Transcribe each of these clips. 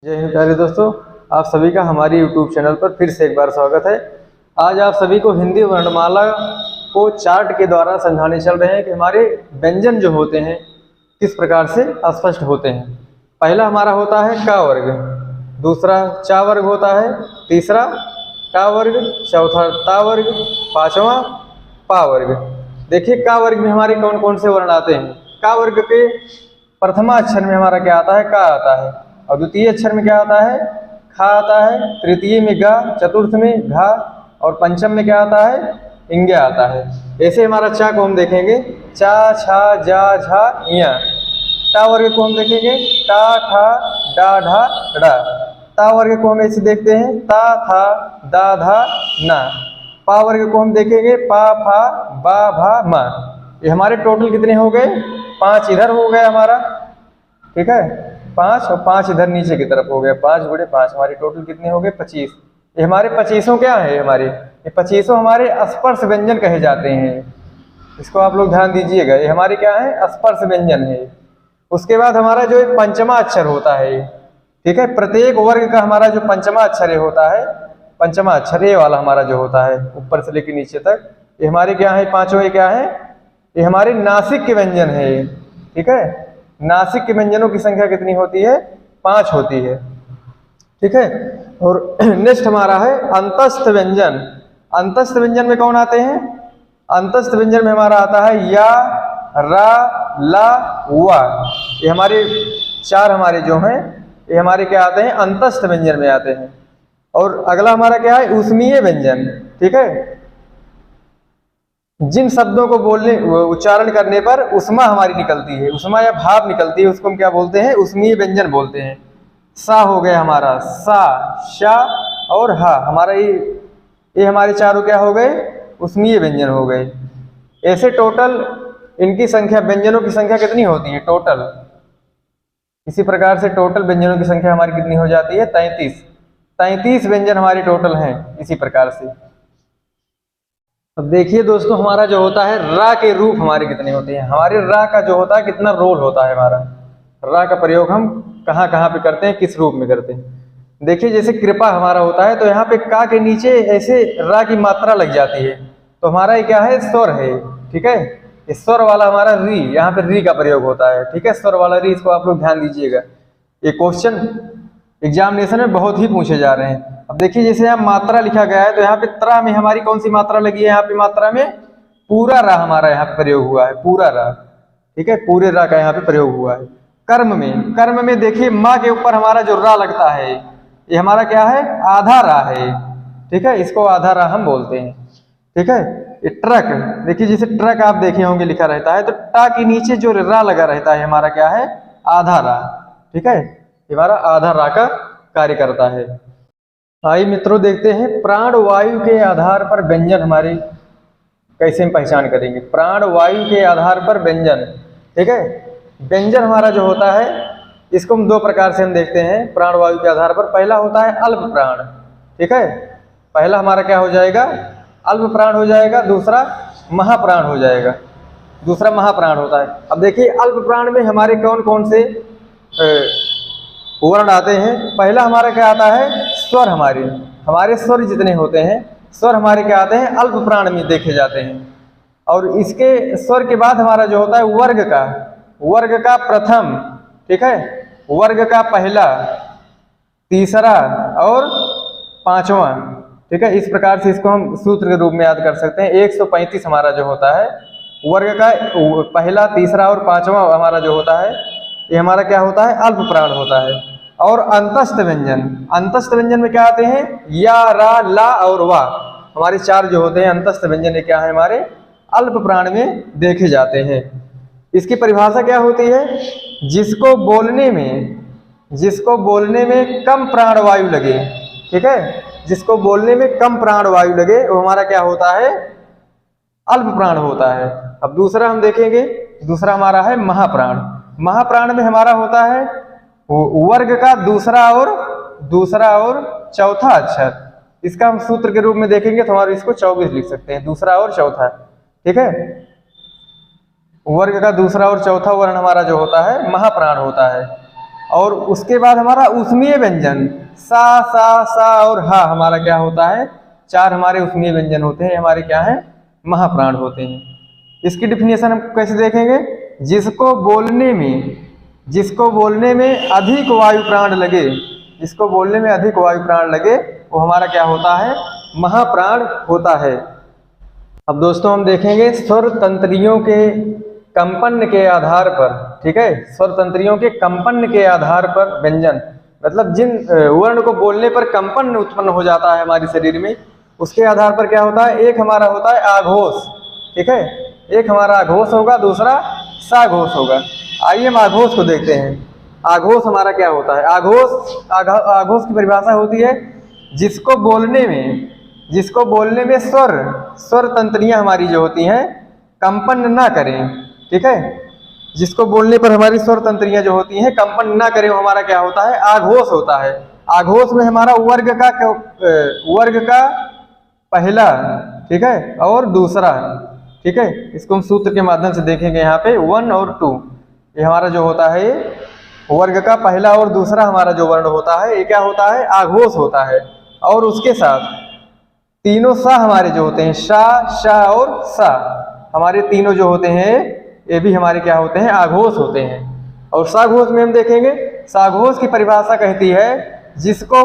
जय हिंद प्यारे दोस्तों, आप सभी का हमारी YouTube चैनल पर फिर से एक बार स्वागत है। आज आप सभी को हिंदी वर्णमाला को चार्ट के द्वारा समझाने चल रहे हैं कि हमारे व्यंजन जो होते हैं किस प्रकार से स्पष्ट होते हैं। पहला हमारा होता है का वर्ग, दूसरा चा वर्ग होता है, तीसरा का वर्ग, चौथा ता वर्ग, पांचवा पा वर्ग। देखिए का वर्ग में हमारे कौन कौन से वर्ण आते हैं। का वर्ग के प्रथमा अक्षर में हमारा क्या आता है, का आता है, और द्वितीय अक्षर में क्या आता है, खा आता है, तृतीय में गा, चतुर्थ में घा, और पंचम में क्या आता है, इंग्या आता है। ऐसे हमारा चा को हम देखेंगे चा, छा, जा, झा, इया। टा वर्ग को हम देखेंगे टा, ठा, डा, ढा, डा। ता वर्ग को हम ऐसे देखते हैं ता, था, दा, धा, ना। पा वर्ग को हम देखेंगे पा, फा, बा, भा, मा। ये हमारे टोटल कितने हो गए, 5 इधर हो गए हमारा, ठीक है, 5 और 5 इधर नीचे की तरफ हो गया, 5 गुणे 5, हमारे टोटल कितने हो गए, 25। ये हमारे 25 क्या है, हमारे ये 25 हमारे स्पर्श व्यंजन कहे जाते हैं। इसको आप लोग ध्यान दीजिएगा, ये हमारे क्या है, स्पर्श व्यंजन है। उसके बाद हमारा जो पंचमा अक्षर होता है, ठीक है, प्रत्येक वर्ग का हमारा जो पंचमा अक्षर होता है, पंचमा अक्षर ये वाला हमारा जो होता है ऊपर से लेकर नीचे तक, ये हमारे क्या है, पांचों ये क्या है, ये हमारे नासिक के व्यंजन है। ठीक है, नासिक के व्यंजनों की संख्या कितनी होती है, 5 होती है। ठीक है, और नेक्स्ट हमारा है अंतस्थ व्यंजन। अंतस्थ व्यंजन में कौन आते हैं, अंतस्थ व्यंजन में हमारा आता है या, रा, ला, वा। ये हमारे 4 हमारे जो हैं ये हमारे क्या आते हैं, अंतस्थ व्यंजन में आते हैं। और अगला हमारा क्या है, ऊष्मीय व्यंजन। ठीक है, जिन शब्दों को बोलने उच्चारण करने पर उष्मा हमारी निकलती है, उष्मा या भाप निकलती है, उसको हम क्या बोलते हैं, ऊष्मीय व्यंजन बोलते हैं। सा हो गया हमारा, सा, शा और हा, हमारा ये हमारे चारों क्या हो गए, ऊष्मीय व्यंजन हो गए। ऐसे टोटल इनकी संख्या, व्यंजनों की संख्या कितनी होती है टोटल, इसी प्रकार से टोटल व्यंजनों की संख्या हमारी कितनी हो जाती है, 33 व्यंजन हमारे टोटल हैं इसी प्रकार से। अब देखिए दोस्तों, हमारा जो होता है रा के रूप हमारे कितने होते हैं, हमारे रा का जो होता है कितना रोल होता है हमारा, रा का प्रयोग हम कहाँ कहाँ पे करते हैं, किस रूप में करते हैं। देखिए जैसे कृपा हमारा होता है तो यहाँ पे का के नीचे ऐसे रा की मात्रा लग जाती है, तो हमारा ये क्या है, स्वर है। ठीक है, इस स्वर वाला हमारा री, यहाँ पे री का प्रयोग होता है। ठीक है, स्वर वाला री, इसको आप लोग ध्यान दीजिएगा, ये क्वेश्चन एग्जामिनेशन में बहुत ही पूछे जा रहे हैं। अब देखिए जैसे यहाँ मात्रा लिखा गया है तो यहाँ पे त्रा में हमारी कौन सी मात्रा लगी है, यहाँ पे मात्रा में पूरा रा हमारा यहाँ पे प्रयोग हुआ है, पूरा रा। ठीक है, पूरे रा का यहाँ पे प्रयोग हुआ है। कर्म में देखिए माँ के ऊपर हमारा जो रा लगता है ये हमारा क्या है, आधा रा है। ठीक है, इसको आधा रा हम बोलते हैं। ठीक है, ये ट्रक, देखिए जैसे ट्रक आप देखे होंगे लिखा रहता है तो टा के नीचे जो रा लगा रहता है हमारा क्या है, आधा रा। ठीक है, हमारा आधा रा का कार्य करता है। आइए मित्रों देखते हैं प्राण वायु के आधार पर व्यंजन हमारे कैसे हम पहचान करेंगे। प्राण वायु के आधार पर व्यंजन। ठीक है, व्यंजन हमारा जो होता है इसको हम 2 प्रकार से हम देखते हैं प्राण वायु के आधार पर। पहला होता है अल्प प्राण। ठीक है, पहला हमारा क्या हो जाएगा, अल्प प्राण हो जाएगा, दूसरा महाप्राण हो जाएगा, दूसरा महाप्राण होता है। अब देखिए अल्प प्राण में हमारे कौन कौन से वर्ण आते हैं। पहला हमारा क्या आता है, स्वर। हमारे स्वर जितने होते हैं, स्वर हमारे क्या आते हैं, अल्प प्राण में देखे जाते हैं। और इसके स्वर के बाद हमारा जो होता है वर्ग का प्रथम, ठीक है, वर्ग का पहला, तीसरा और पांचवा। ठीक है, इस प्रकार से इसको हम सूत्र के रूप में याद कर सकते हैं। 135 हमारा जो होता है वर्ग का पहला, तीसरा और पांचवा हमारा जो होता है ये हमारा क्या होता है, अल्प प्राण होता है। और अंतस्थ व्यंजन में क्या आते हैं, या, रा, ला और वा, हमारे 4 जो होते हैं अंतस्थ व्यंजन क्या है, हमारे अल्प प्राण में देखे जाते हैं। इसकी परिभाषा क्या होती है, जिसको बोलने में कम प्राण वायु लगे। ठीक है, जिसको बोलने में कम प्राण वायु लगे वो हमारा क्या होता है, अल्प प्राण होता है। अब दूसरा हम देखेंगे, दूसरा हमारा है महाप्राण में हमारा होता है वर्ग का दूसरा और चौथा अक्षर। इसका हम सूत्र के रूप में देखेंगे तो हमारे इसको 24 लिख सकते हैं, दूसरा और चौथा। ठीक है, वर्ग का दूसरा और चौथा वर्ण हमारा जो होता है महाप्राण होता है। और उसके बाद हमारा ऊष्मीय व्यंजन सा सा सा और हा हमारा क्या होता है, 4 हमारे ऊष्मीय व्यंजन होते हैं, हमारे क्या है, महाप्राण होते हैं। इसकी डिफिनेशन हम कैसे देखेंगे, जिसको बोलने में अधिक वायु प्राण लगे, जिसको बोलने में अधिक वायु प्राण लगे वो हमारा क्या होता है, महाप्राण होता है। अब दोस्तों हम देखेंगे स्वर तंत्रियों के कंपन के आधार पर, ठीक है, स्वर तंत्रियों के कंपन के आधार पर व्यंजन, मतलब जिन वर्ण को बोलने पर कंपन उत्पन्न हो जाता है हमारे शरीर में, उसके आधार पर क्या होता है, एक हमारा होता है आघोष, ठीक है, एक हमारा आघोष होगा, दूसरा साघोष होगा। आइए हम आघोष को देखते हैं। आघोष हमारा क्या होता है, आघोष की परिभाषा होती है जिसको बोलने में स्वर तंत्रियां हमारी जो होती हैं कंपन ना करें, ठीक है, जिसको बोलने पर हमारी स्वर तंत्रियां जो होती हैं कंपन ना करें वो हमारा क्या होता है, आघोष होता है। आघोष में हमारा वर्ग का पहला, ठीक है, और दूसरा, ठीक है, इसको हम सूत्र के माध्यम से देखेंगे। यहाँ पे 1 और 2 ये हमारा जो होता है, वर्ग का पहला और दूसरा हमारा जो वर्ण होता है ये क्या होता है, आघोष होता है। और उसके साथ तीनों सा हमारे जो होते हैं, शा शा और सा, हमारे तीनों जो होते हैं ये भी हमारे क्या होते हैं, आघोष होते हैं। और साघोष में हम देखेंगे, साघोष की परिभाषा कहती है जिसको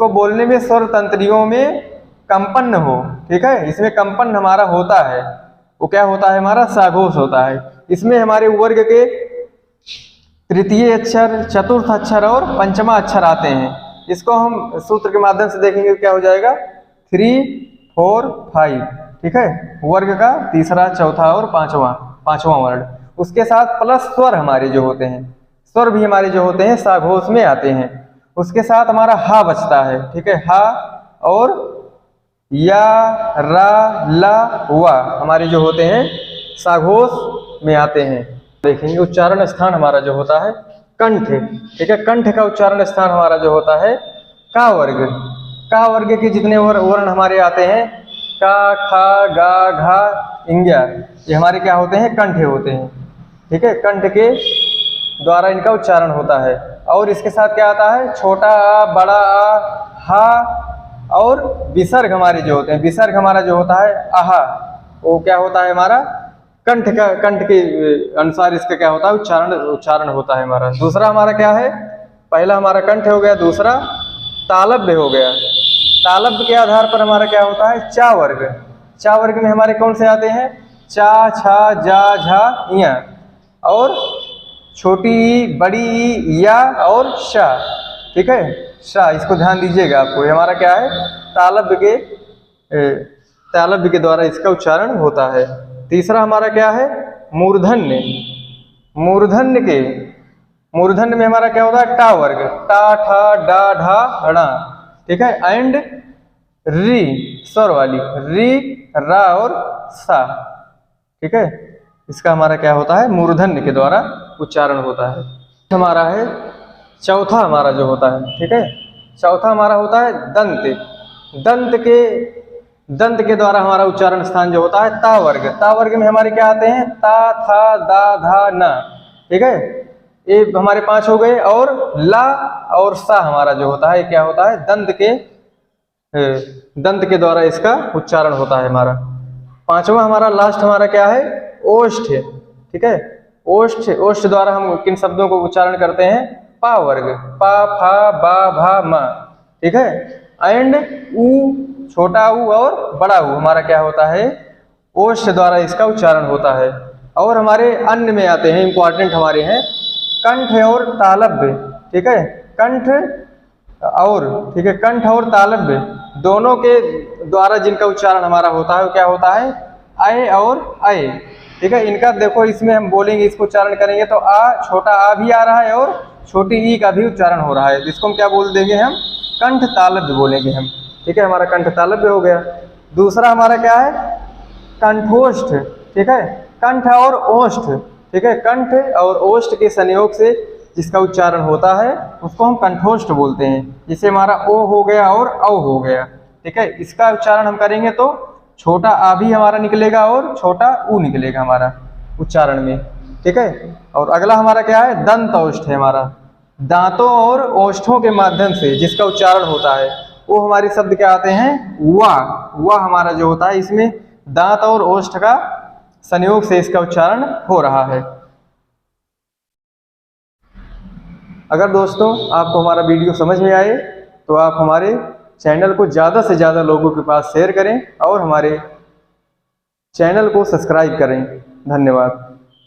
बोलने में स्वर तंत्रियों में कंपन न हो, ठीक है, इसमें कंपन हमारा होता है वो क्या होता है, हमारा साघोष होता है। इसमें हमारे वर्ग के तृतीय अक्षर, चतुर्थ अक्षर और पंचमा अक्षर आते हैं। इसको हम सूत्र के माध्यम से देखेंगे, क्या हो जाएगा, 3, 4, 5, ठीक है, वर्ग का तीसरा, चौथा और पांचवा वर्ण। उसके साथ प्लस स्वर हमारे जो होते हैं, स्वर भी हमारे जो होते हैं साघोष में आते हैं। उसके साथ हमारा हा बचता है, ठीक है, हा और या, रा, ला, वा हमारे जो होते हैं साघोष में आते हैं। देखेंगे उच्चारण स्थान हमारा जो होता है कंठ, ठीक है, कंठ का उच्चारण स्थान हमारा जो होता है का वर्ग के जितने वर्ण हमारे आते हैं, का, खा, गा, घा, इंग्या, ये हमारे क्या होते हैं, कंठ होते हैं, ठीक है, कंठ के द्वारा इनका उच्चारण होता है। और इसके साथ क्या आता है, छोटा आ, बड़ा आ, हा और विसर्ग हमारे जो होते हैं, विसर्ग हमारा जो होता है आहा, वो क्या होता है हमारा कंठ के अनुसार इसका क्या होता है, उच्चारण होता है हमारा। दूसरा हमारा क्या है, पहला हमारा कंठ हो गया, दूसरा तालव्य हो गया। तालव्य के आधार पर हमारा क्या होता है, चा वर्ग में हमारे कौन से आते हैं, चा, छा, जा, झा, इया, और छोटी ई, बड़ी ई, या और शा, ठीक है, शा, इसको ध्यान दीजिएगा आपको, ये हमारा क्या है, तालव्य के द्वारा इसका उच्चारण होता है। तीसरा हमारा क्या है, मूर्धन्य में हमारा क्या होता है, टा वर्ग, टा, ठा, डा, ढा, ढ़ा, ठीक है, एंड री स्वर वाली, री, रा और सा, ठीक है, इसका हमारा क्या होता है, मूर्धन्य के द्वारा उच्चारण होता है। हमारा है चौथा हमारा जो होता है, ठीक है, चौथा हमारा होता है दंत के द्वारा हमारा उच्चारण स्थान जो होता है ता वर्ग में हमारे क्या आते हैं, ता, था, दा, धा, ना, ठीक है, ये हमारे 5 हो गए। और ला और सा हमारा जो होता है क्या होता है, दंत के द्वारा इसका उच्चारण होता है हमारा। 5वां हमारा लास्ट हमारा क्या है, ओष्ठ, ठीक है, ओष्ठ द्वारा हम किन शब्दों को उच्चारण करते हैं, पा वर्ग, पा, फा, बा, भा, मा, ठीक है, एंड ऊ, छोटा ऊ और बड़ा ऊ हमारा क्या होता है, ओष्ठ द्वारा इसका उच्चारण होता है। और हमारे अन्य में आते हैं, इंपॉर्टेंट हमारे हैं कंठ और तालव्य, ठीक है, कंठ और तालव्य दोनों के द्वारा जिनका उच्चारण हमारा होता है वो क्या होता है, अय और अय, ठीक है, इनका देखो इसमें हम बोलेंगे, इसको उच्चारण करेंगे तो आ, छोटा आ भी आ रहा है और छोटी ई का भी उच्चारण हो रहा है, जिसको हम क्या बोल देंगे, हम कंठ तालव्य बोलेंगे हम, ठीक है, हमारा कंठ तालव्य हो गया। दूसरा हमारा क्या है, कंठोष्ठ, ठीक है, कंठ और ओष्ठ, ठीक है, कंठ और ओष्ठ के संयोग से जिसका उच्चारण होता है उसको हम कंठोष्ठ बोलते हैं। जिसे हमारा ओ हो गया और औ हो गया, ठीक है, इसका उच्चारण हम करेंगे तो छोटा आ भी हमारा निकलेगा और छोटा ऊ निकलेगा हमारा उच्चारण में। ठीक है। और अगला हमारा क्या है, दंत औष्ठ है हमारा, दांतों और ओष्ठों के माध्यम से जिसका उच्चारण होता है वो हमारे शब्द क्या आते हैं, वा हमारा जो होता है, इसमें दांत और ओष्ठ का संयोग से इसका उच्चारण हो रहा है। अगर दोस्तों आपको हमारा वीडियो समझ में आए तो आप हमारे चैनल को ज़्यादा से ज़्यादा लोगों के पास शेयर करें और हमारे चैनल को सब्सक्राइब करें। धन्यवाद।